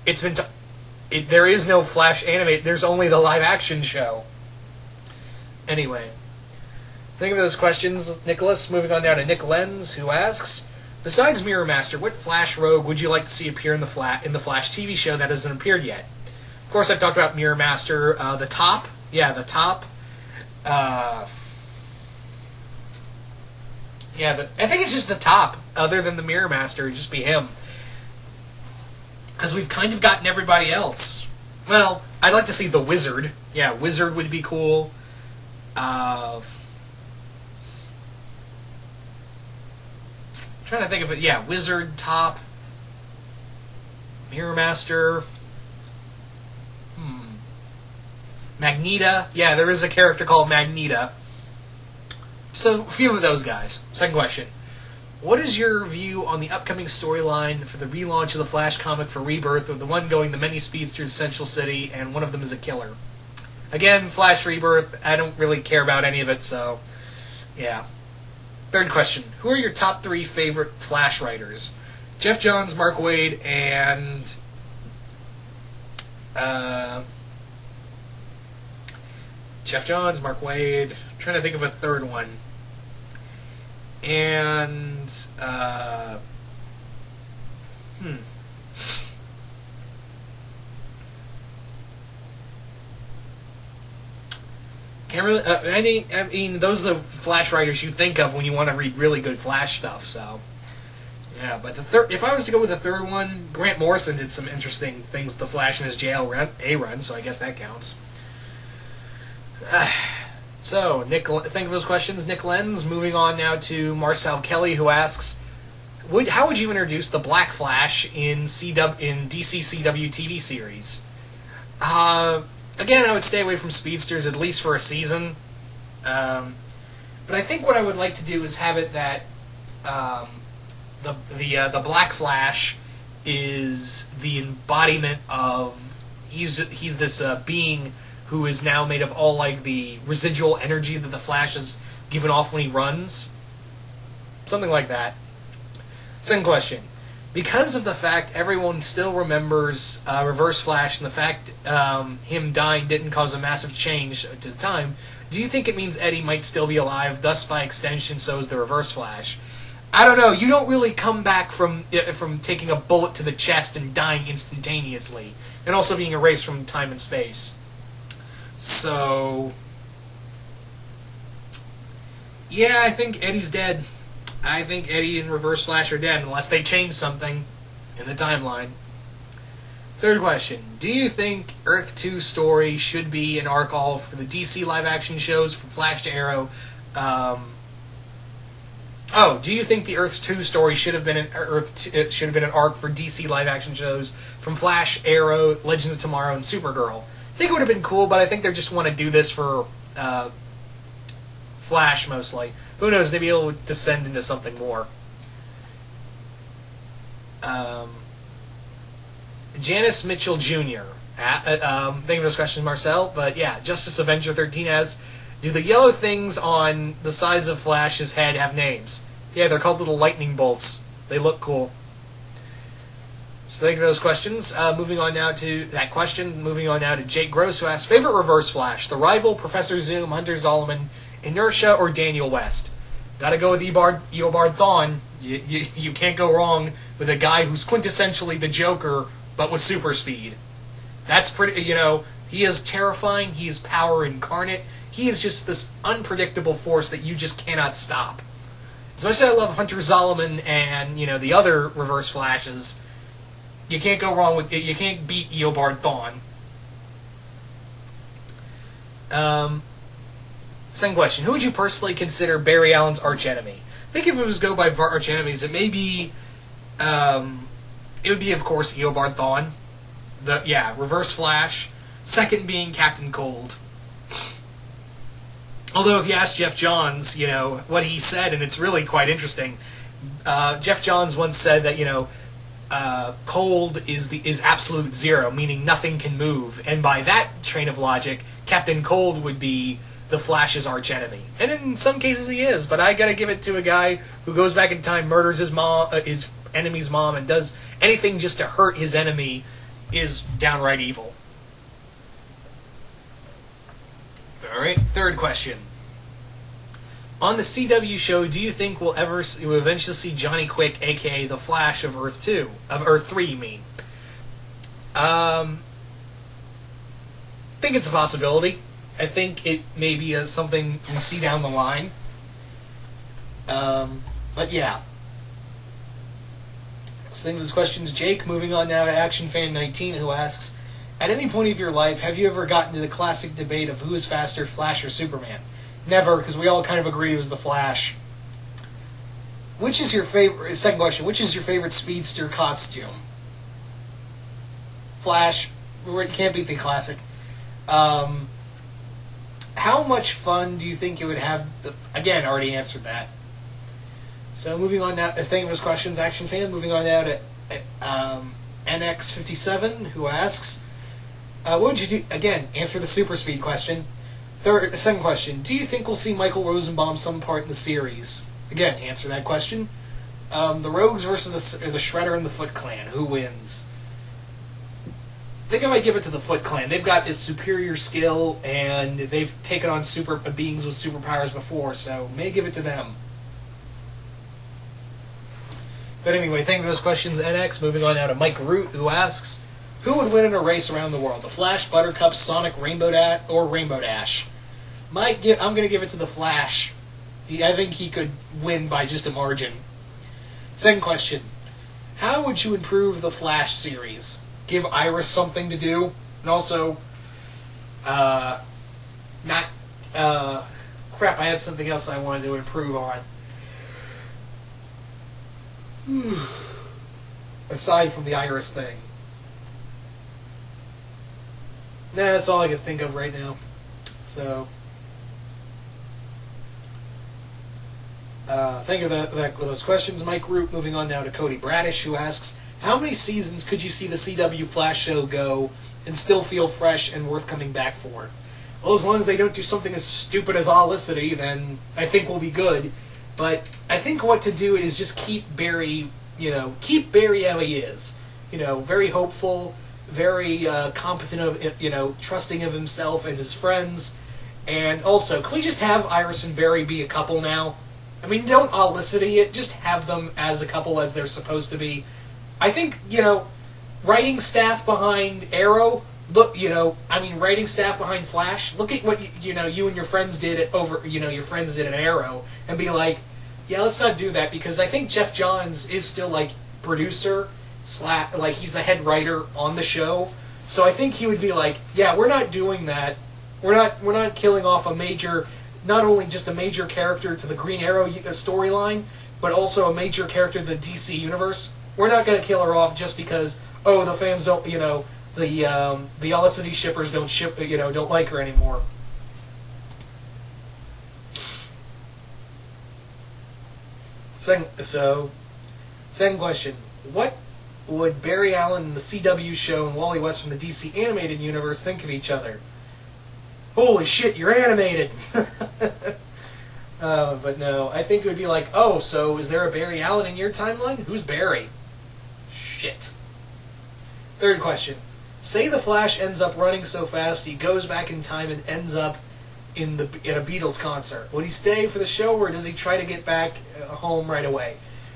There is no Flash animated. There's only the live-action show. Anyway. Think of those questions, Nicholas. Moving on down to Nick Lenz, who asks, besides Mirror Master, what Flash rogue would you like to see appear in the Flash TV show that hasn't appeared yet? Of course, I've talked about Mirror Master. The Top. Yeah, the Top. I think it's just the Top. Other than the Mirror Master, it'd just be him. Because we've kind of gotten everybody else. Well, I'd like to see the Wizard. Yeah, Wizard would be cool. Trying to think of it. Yeah, Wizard, Top, Mirror Master, Magneta. Yeah, there is a character called Magneta. So, a few of those guys. Second question. What is your view on the upcoming storyline for the relaunch of the Flash comic for Rebirth, with the one going the many speedsters to Central City, and one of them is a killer? Again, Flash Rebirth, I don't really care about any of it, so, yeah. Third question. Who are your top 3 favorite Flash writers? Jeff Johns, Mark Waid, and Jeff Johns, Mark Waid. I'm trying to think of a third one. And can't really. I mean, those are the Flash writers you think of when you want to read really good Flash stuff. So, yeah. But if I was to go with the third one, Grant Morrison did some interesting things with the Flash in his JL run, so I guess that counts. So, Nick, thank you for those questions, Nick Lenz. Moving on now to Marcel Kelly, who asks, how would you introduce the Black Flash in DC CW TV series? Again, I would stay away from speedsters, at least for a season. But I think what I would like to do is have it that the Black Flash is the embodiment of he's this being who is now made of all like the residual energy that the Flash is given off when he runs, something like that. Second question. Because of the fact everyone still remembers Reverse Flash and the fact him dying didn't cause a massive change to the time, do you think it means Eddie might still be alive, thus by extension so is the Reverse Flash? I don't know, you don't really come back from taking a bullet to the chest and dying instantaneously, and also being erased from time and space. So, yeah, I think Eddie's dead. I think Eddie and Reverse Flash are dead, unless they change something in the timeline. Third question. Do you think Earth 2 story should be an arc all for the DC live-action shows from Flash to Arrow? Do you think the Earth 2 story should have been an arc for DC live-action shows from Flash, Arrow, Legends of Tomorrow, and Supergirl? I think it would have been cool, but I think they just want to do this for Flash mostly. Who knows? Maybe it'll descend into something more. Janice Mitchell Jr. Thank you for those questions, Marcel. But yeah, Justice Avenger 13 asks, do the yellow things on the sides of Flash's head have names? Yeah, they're called little lightning bolts. They look cool. So thank you for those questions. Moving on now to that question. Moving on now to Jake Gross, who asks, favorite Reverse Flash, the rival, Professor Zoom, Hunter Zolomon, Inertia, or Daniel West? Gotta go with Eobard Thawne. You can't go wrong with a guy who's quintessentially the Joker, but with super speed. That's pretty, he is terrifying, he is power incarnate, he is just this unpredictable force that you just cannot stop. As much as I love Hunter Zolomon and, the other Reverse Flashes, you can't go wrong with it. You can't beat Eobard Thawne. Second question. Who would you personally consider Barry Allen's archenemy? I think if it was go by archenemies, it may be... it would be, of course, Eobard Thawne. Reverse Flash. Second being Captain Cold. Although if you ask Jeff Johns, what he said, and it's really quite interesting. Jeff Johns once said that, Cold is absolute zero, meaning nothing can move. And by that train of logic, Captain Cold would be the Flash's archenemy. And in some cases he is, but I gotta give it to a guy who goes back in time, murders his enemy's mom, and does anything just to hurt his enemy is downright evil. Alright, third question. On the CW show, do you think we'll eventually see Johnny Quick, aka the Flash of Earth 2? Of Earth 3, you mean? I think it's a possibility. I think it may be something we see down the line. But yeah. Let's think of these questions. Jake, moving on now to ActionFan19, who asks, at any point of your life, have you ever gotten to the classic debate of who is faster, Flash or Superman? Never, because we all kind of agreed it was the Flash. Which is your favorite... Second question. Which is your favorite Speedster costume? Flash. You can't beat the classic. How much fun do you think it would have... Again, already answered that. So moving on now... Thank you for those questions, Action Fan. Moving on now to NX57, who asks... what would you do... Again, answer the super speed question. Second question. Do you think we'll see Michael Rosenbaum some part in the series? Again, answer that question. The Rogues versus the Shredder and the Foot Clan. Who wins? I think I might give it to the Foot Clan. They've got this superior skill, and they've taken on beings with superpowers before, so may give it to them. But anyway, thank you for those questions, NX. Moving on now to Mike Root, who asks, who would win in a race around the world? The Flash, Buttercup, Sonic, Rainbow Dash? I'm going to give it to the Flash. I think he could win by just a margin. Second question. How would you improve the Flash series? Give Iris something to do? And also, crap, I had something else I wanted to improve on. Aside from the Iris thing. Nah, that's all I can think of right now. So, Thank you for those questions, Mike Root. Moving on now to Cody Bradish, who asks, how many seasons could you see the CW Flash show go and still feel fresh and worth coming back for? Well, as long as they don't do something as stupid as Olicity, then I think we'll be good. But I think what to do is just keep Barry how he is. Very hopeful, very competent, trusting of himself and his friends. And also, can we just have Iris and Barry be a couple now? I mean, don't Olicity it, just have them as a couple as they're supposed to be. I think, writing staff behind Arrow, writing staff behind Flash, look at what, you and your friends did your friends did at Arrow, and be like, yeah, let's not do that, because I think Jeff Johns is still, producer, he's the head writer on the show, so I think he would be like, yeah, we're not doing that, we're not killing off not only just a major character to the Green Arrow storyline, but also a major character to the DC universe. We're not going to kill her off just because, the fans don't, the Olicity shippers don't like her anymore. Second question. What would Barry Allen in the CW show and Wally West from the DC animated universe think of each other? Holy shit, you're animated! But no, I think it would be like, so is there a Barry Allen in your timeline? Who's Barry? Shit. Third question. Say the Flash ends up running so fast he goes back in time and ends up at a Beatles concert. Would he stay for the show, or does he try to get back home right away?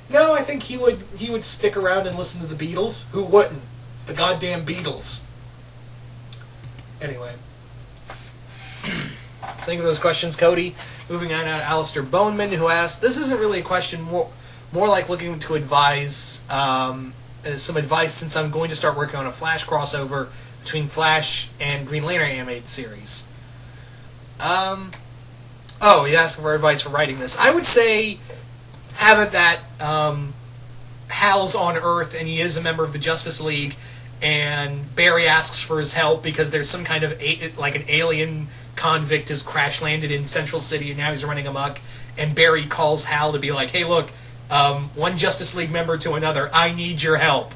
No, I think he would stick around and listen to the Beatles. Who wouldn't? It's the goddamn Beatles. Anyway. Think of those questions, Cody. Moving on to Alistair Boneman, who asked, this isn't really a question, more like looking to advise some advice, since I'm going to start working on a Flash crossover between Flash and Green Lantern animated series. You asked for advice for writing this. I would say have it that Hal's on Earth and he is a member of the Justice League, and Barry asks for his help because there's some kind of an alien convict has crash landed in Central City and now he's running amok, and Barry calls Hal to be like, hey, look, one Justice League member to another, I need your help.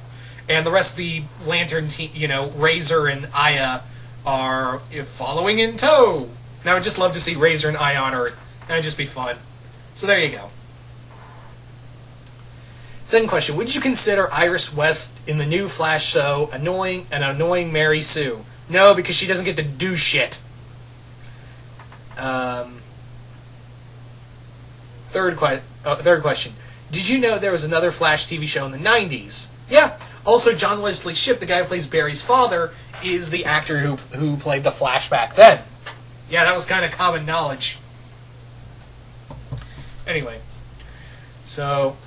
And the rest of the Lantern team, Razor and Aya are following in tow. And I would just love to see Razor and Aya on Earth. That would just be fun. So there you go. Second question, would you consider Iris West in the new Flash show an annoying Mary Sue? No, because she doesn't get to do shit. Third question. Did you know there was another Flash TV show in the 90s? Yeah. Also, John Wesley Shipp, the guy who plays Barry's father, is the actor who played the Flash back then. Yeah, that was kind of common knowledge. Anyway. So,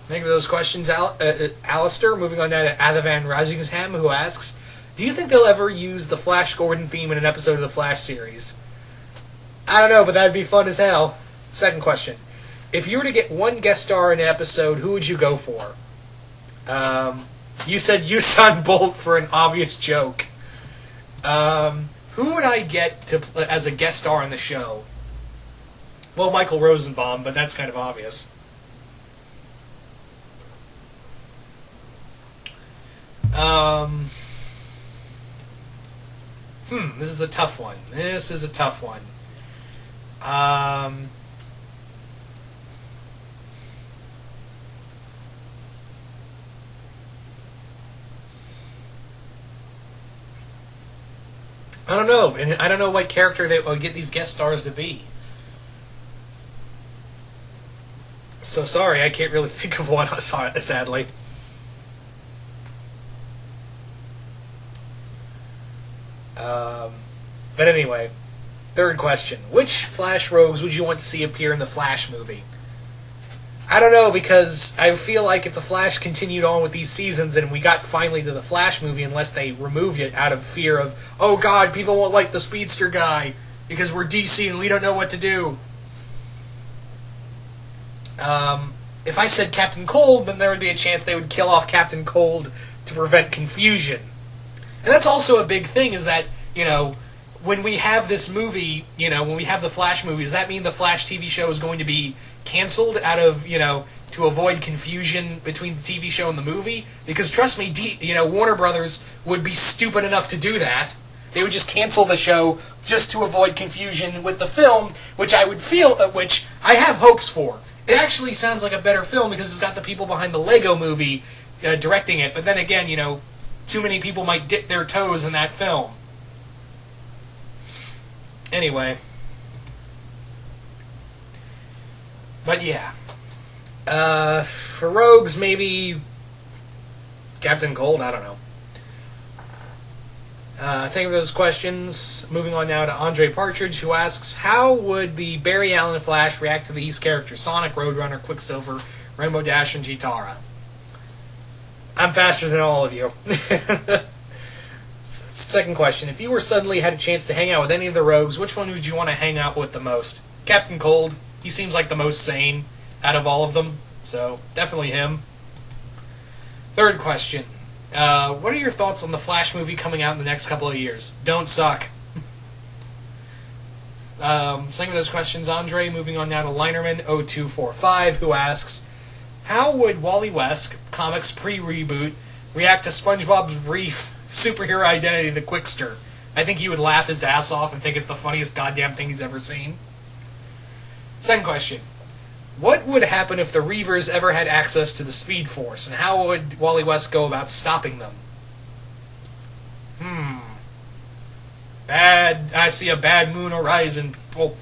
thank you for those questions, Alistair. Moving on now to Adavan Razingham, who asks, do you think they'll ever use the Flash Gordon theme in an episode of the Flash series? I don't know, but that'd be fun as hell. Second question. If you were to get one guest star in an episode, who would you go for? You said Usain Bolt for an obvious joke. Who would I get as a guest star in the show? Well, Michael Rosenbaum, but that's kind of obvious. This is a tough one. I don't know, and I don't know what character they will get these guest stars to be. So sorry, I can't really think of one, sadly. But anyway, third question. Which Flash rogues would you want to see appear in the Flash movie? I don't know, because I feel like if the Flash continued on with these seasons and we got finally to the Flash movie, unless they remove it out of fear of, oh god, people won't like the Speedster guy because we're DC and we don't know what to do. If I said Captain Cold, then there would be a chance they would kill off Captain Cold to prevent confusion. And that's also a big thing, is that, when we have this movie, when we have the Flash movie, does that mean the Flash TV show is going to be canceled out of, to avoid confusion between the TV show and the movie? Because trust me, Warner Brothers would be stupid enough to do that. They would just cancel the show just to avoid confusion with the film, which which I have hopes for. It actually sounds like a better film because it's got the people behind the Lego movie directing it. But then again, too many people might dip their toes in that film. Anyway. But yeah. For Rogues, maybe Captain Cold, I don't know. Thank you for those questions. Moving on now to Andre Partridge, who asks, how would the Barry Allen Flash react to these characters? Sonic, Roadrunner, Quicksilver, Rainbow Dash, and Cheetara. I'm faster than all of you. Second question, if you were suddenly had a chance to hang out with any of the Rogues, which one would you want to hang out with the most? Captain Cold. He seems like the most sane out of all of them, so definitely him. Third question. What are your thoughts on the Flash movie coming out in the next couple of years? Don't suck. Same with those questions, Andre. Moving on now to Linerman0245, who asks, how would Wally West, comics pre-reboot, react to SpongeBob's brief superhero identity, the Quickster? I think he would laugh his ass off and think it's the funniest goddamn thing he's ever seen. Second question. What would happen if the Reavers ever had access to the Speed Force, and how would Wally West go about stopping them? I see a bad moon horizon. Well,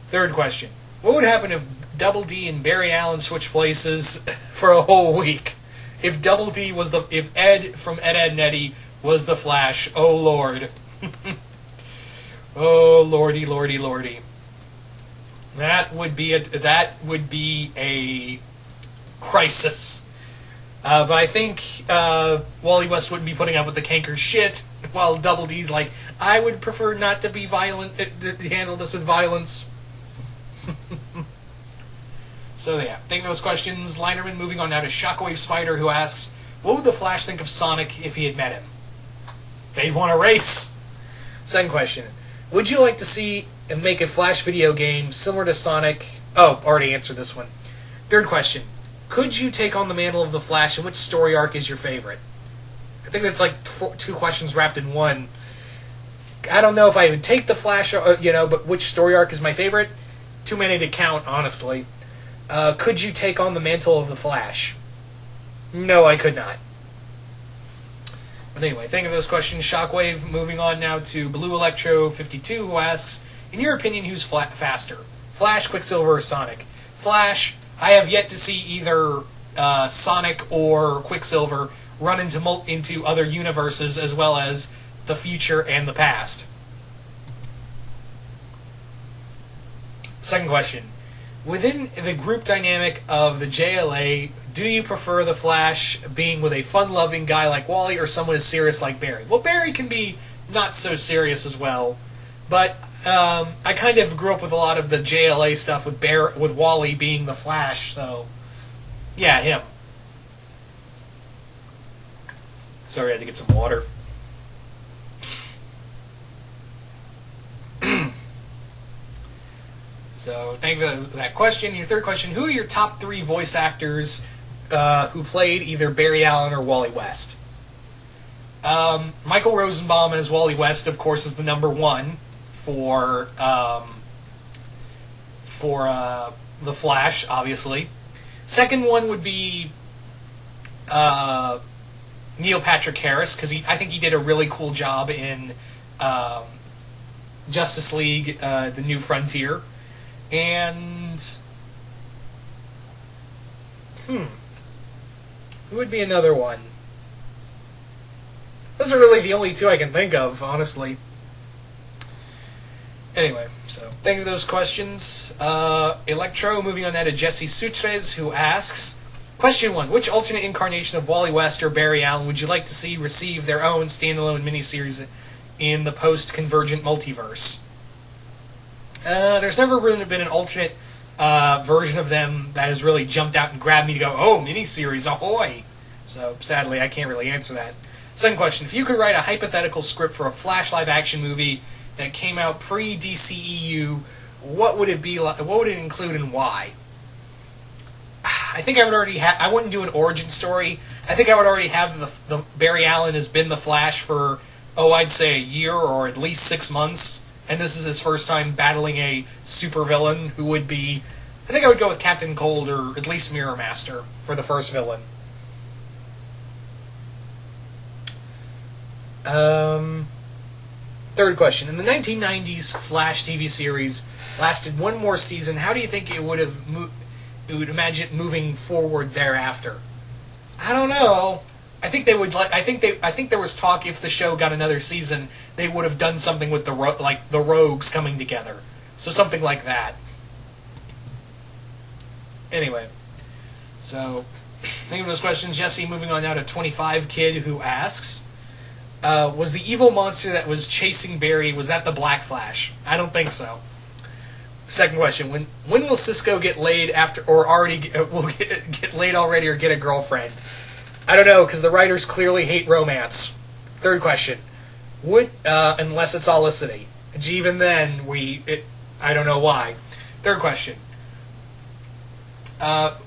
third question. What would happen if Double D and Barry Allen switched places for a whole week? If if Ed from Ed, Edd n Eddy was the Flash, oh Lord. Oh Lordy, Lordy, Lordy. That would be a crisis. But I think Wally West wouldn't be putting up with the canker shit, while Double D's like, I would prefer not to be violent, to handle this with violence. So yeah, thank you for those questions, Linerman. Moving on now to Shockwave Spider, who asks, what would the Flash think of Sonic if he had met him? They'd want to race. Second question, would you like to see and make a Flash video game similar to Sonic? Oh, already answered this one. Third question. Could you take on the mantle of the Flash, and which story arc is your favorite? I think that's like two questions wrapped in one. I don't know if I would take the Flash, but which story arc is my favorite? Too many to count, honestly. Could you take on the mantle of the Flash? No, I could not. But anyway, thank you for those questions, Shockwave. Moving on now to Blue Electro 52, who asks, in your opinion, who's faster? Flash, Quicksilver, or Sonic? Flash. I have yet to see either Sonic or Quicksilver run into other universes, as well as the future and the past. Second question. Within the group dynamic of the JLA, do you prefer the Flash being with a fun-loving guy like Wally or someone as serious like Barry? Well, Barry can be not so serious as well, but I kind of grew up with a lot of the JLA stuff with Wally being the Flash, so yeah, him. Sorry, I had to get some water. So, thank you for that question. Your third question, who are your top 3 voice actors who played either Barry Allen or Wally West? Michael Rosenbaum as Wally West, of course, is the number 1 for the Flash, obviously. Second one would be Neil Patrick Harris, because I think he did a really cool job in Justice League, The New Frontier. And who would be another one? Those are really the only 2 I can think of, honestly. Anyway, so thank you for those questions. Electro, moving on now to Jesse Sutres, who asks, question 1, which alternate incarnation of Wally West or Barry Allen would you like to see receive their own standalone miniseries in the post-Convergent multiverse? There's never really been an alternate version of them that has really jumped out and grabbed me to go, oh, miniseries, ahoy! So, sadly, I can't really answer that. Second question, if you could write a hypothetical script for a Flash live-action movie, that came out pre-DCEU, what would it be like? What would it include and why? I think I would already have. I wouldn't do an origin story. I think I would already have the Barry Allen has been the Flash for, I'd say a year or at least 6 months, and this is his first time battling a supervillain who would be. I think I would go with Captain Cold or at least Mirror Master for the first villain. Third question. In the 1990s, Flash TV series lasted one more season. How do you think it would have it would imagine moving forward thereafter? I don't know. I think they would. I think there was talk if the show got another season, they would have done something with the Rogues coming together. So something like that. Anyway, so think of those questions. Jesse, moving on now to 25 Kid, who asks, was the evil monster that was chasing Barry, was that the Black Flash? I don't think so. Second question, when will Cisco get laid after, or already will get laid already, or get a girlfriend? I don't know, because the writers clearly hate romance. Third question, unless it's Olicity. Even then, I don't know why. Third question,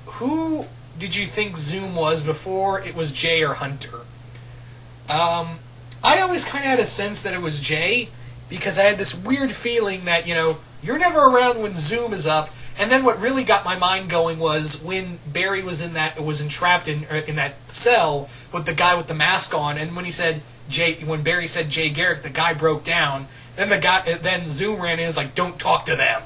who did you think Zoom was before it was Jay or Hunter? I always kind of had a sense that it was Jay, because I had this weird feeling that, you're never around when Zoom is up. And then what really got my mind going was when Barry was entrapped in that cell with the guy with the mask on, and when Barry said Jay Garrick, the guy broke down. Then Zoom ran in and was like, "Don't talk to them."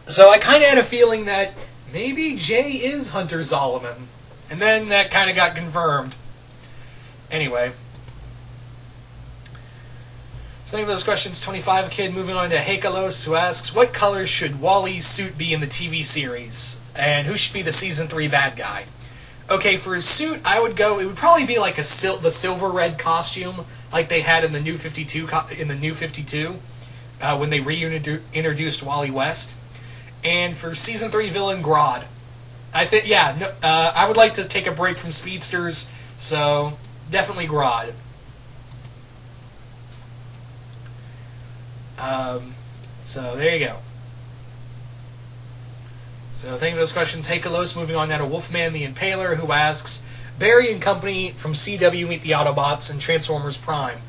So I kind of had a feeling that maybe Jay is Hunter Zolomon. And then that kind of got confirmed. Anyway. So any of those questions, 25 Kid, moving on to Hekalos, who asks, what color should Wally's suit be in the TV series? And who should be the Season 3 bad guy? Okay, for his suit, it would probably be like the silver red costume, like they had in the New 52, when they reintroduced Wally West. And for Season 3 villain, Grodd. I would like to take a break from Speedsters, so definitely Grodd. So there you go. So thank you for those questions. Hekalos, moving on now to Wolfman the Impaler, who asks, Barry and company from CW meet the Autobots and Transformers Prime.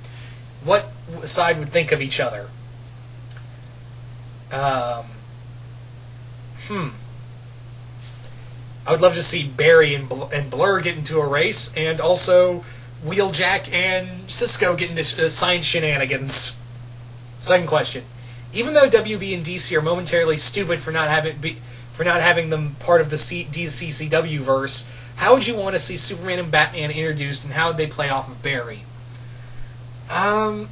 What side would think of each other? I would love to see Barry and Blur get into a race, and also Wheeljack and Cisco get into science shenanigans. Second question. Even though WB and DC are momentarily stupid for not having them part of the DCCW verse, how would you want to see Superman and Batman introduced, and how would they play off of Barry? I'd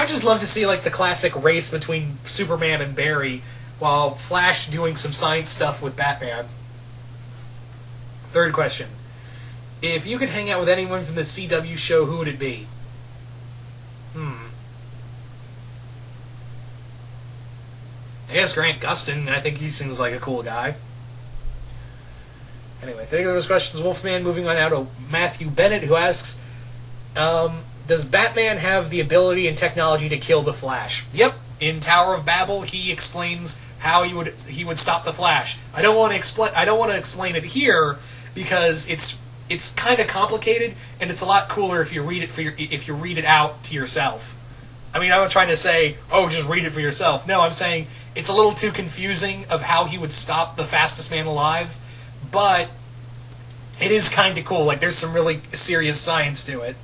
just love to see the classic race between Superman and Barry, while Flash doing some science stuff with Batman. Third question. If you could hang out with anyone from the CW show, who would it be? I guess Grant Gustin. I think he seems like a cool guy. Anyway, thank you for those questions, Wolfman. Moving on now to Matthew Bennett, who asks, does Batman have the ability and technology to kill the Flash? Yep. In Tower of Babel, he explains how he would stop the Flash. I don't want to explain it here because it's kind of complicated, and it's a lot cooler if you read it out to yourself. I mean, I'm not trying to say, just read it for yourself. No, I'm saying it's a little too confusing of how he would stop the fastest man alive, but it is kind of cool. There's some really serious science to it.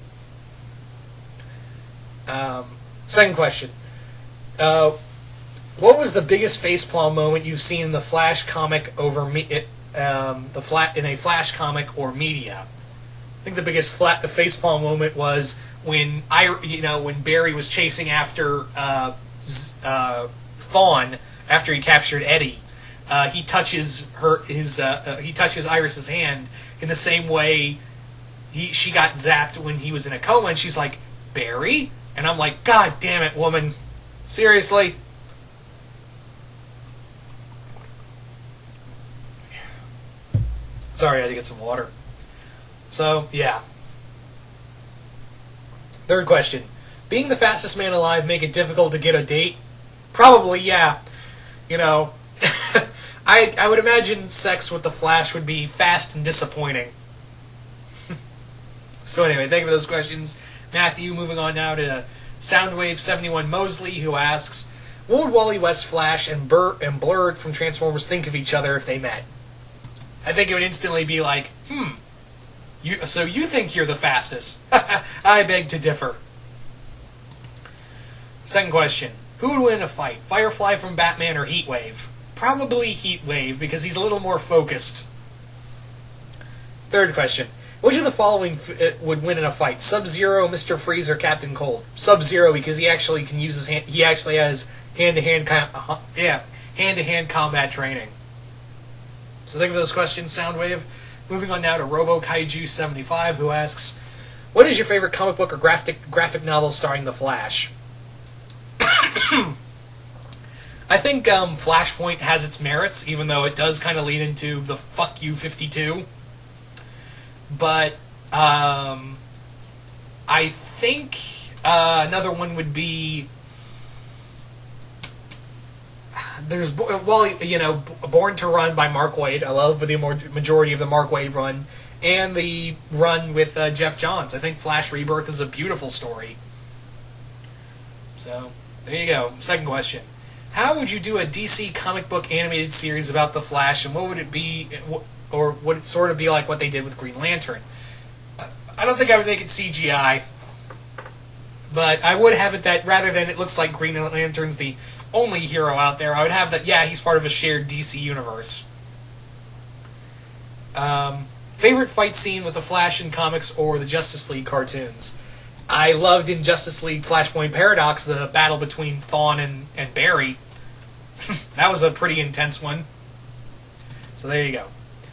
Second question. What was the biggest facepalm moment you've seen in the Flash comic in a Flash comic or media? I think the biggest facepalm moment was when Barry was chasing after Thawne after he captured Eddie. He touches Iris's hand in the same way she got zapped when he was in a coma, and she's like, Barry? And I'm like, God damn it, woman. Seriously? Sorry, I had to get some water. So, yeah. Third question. Being the fastest man alive make it difficult to get a date? Probably, yeah. You know, I would imagine sex with the Flash would be fast and disappointing. So anyway, thank you for those questions. Matthew, moving on now to Soundwave71 Mosley, who asks, what would Wally West, Flash, and Blurred from Transformers think of each other if they met? I think it would instantly be like, so you think you're the fastest. I beg to differ. Second question. Who would win in a fight? Firefly from Batman or Heatwave? Probably Heatwave, because he's a little more focused. Third question. Which of the following would win in a fight? Sub-Zero, Mr. Freeze, or Captain Cold? Sub-Zero, because he actually can use his hand. He actually has hand-to-hand combat training. So think of those questions, Soundwave. Moving on now to RoboKaiju75, who asks, what is your favorite comic book or graphic novel starring the Flash? I think Flashpoint has its merits, even though it does kind of lead into the fuck you 52. But I think another one would be there's Born to Run by Mark Waid. I love the majority of the Mark Waid run, and the run with Jeff Johns. I think Flash Rebirth is a beautiful story. So there you go. Second question. How would you do a DC comic book animated series about the Flash, and what would it be, or would it sort of be like what they did with Green Lantern? I don't think I would make it CGI, but I would have it that rather than it looks like Green Lantern's the only hero out there, I would have that, yeah, he's part of a shared DC universe. Favorite fight scene with the Flash in comics or the Justice League cartoons? I loved in Justice League Flashpoint Paradox the battle between Thawne and Barry. That was a pretty intense one. So there you go.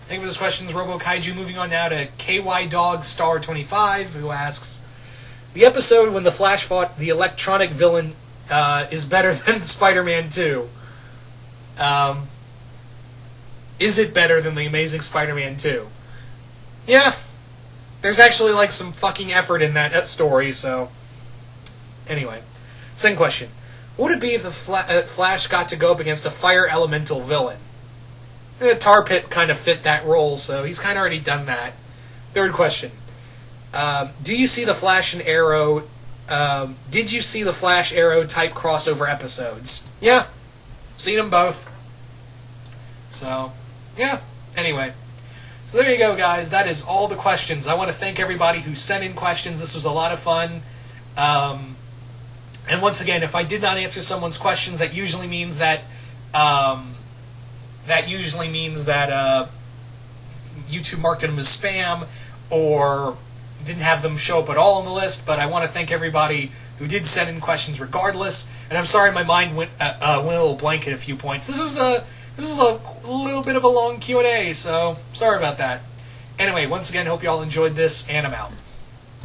Thank you for those questions, RoboKaiju. Moving on now to KYDogStar25, who asks, the episode when the Flash fought the electronic villain is better than Spider-Man 2. Is it better than The Amazing Spider-Man 2? Yeah. There's actually, like, some fucking effort in that story, so... Anyway. Second question. What would it be if the Flash got to go up against a fire elemental villain? Tar Pit kind of fit that role, so he's kind of already done that. Third question. Do you see the Flash and Arrow... did you see the Flash Arrow type crossover episodes? Yeah. Seen them both. So, yeah. Anyway. So there you go, guys. That is all the questions. I want to thank everybody who sent in questions. This was a lot of fun. And once again, if I did not answer someone's questions, that usually means that YouTube marked them as spam or didn't have them show up at all on the list. But I want to thank everybody who did send in questions regardless. And I'm sorry my mind went a little blank at a few points. This was a little bit of a long Q&A, so sorry about that. Anyway, once again, hope you all enjoyed this, and I'm out.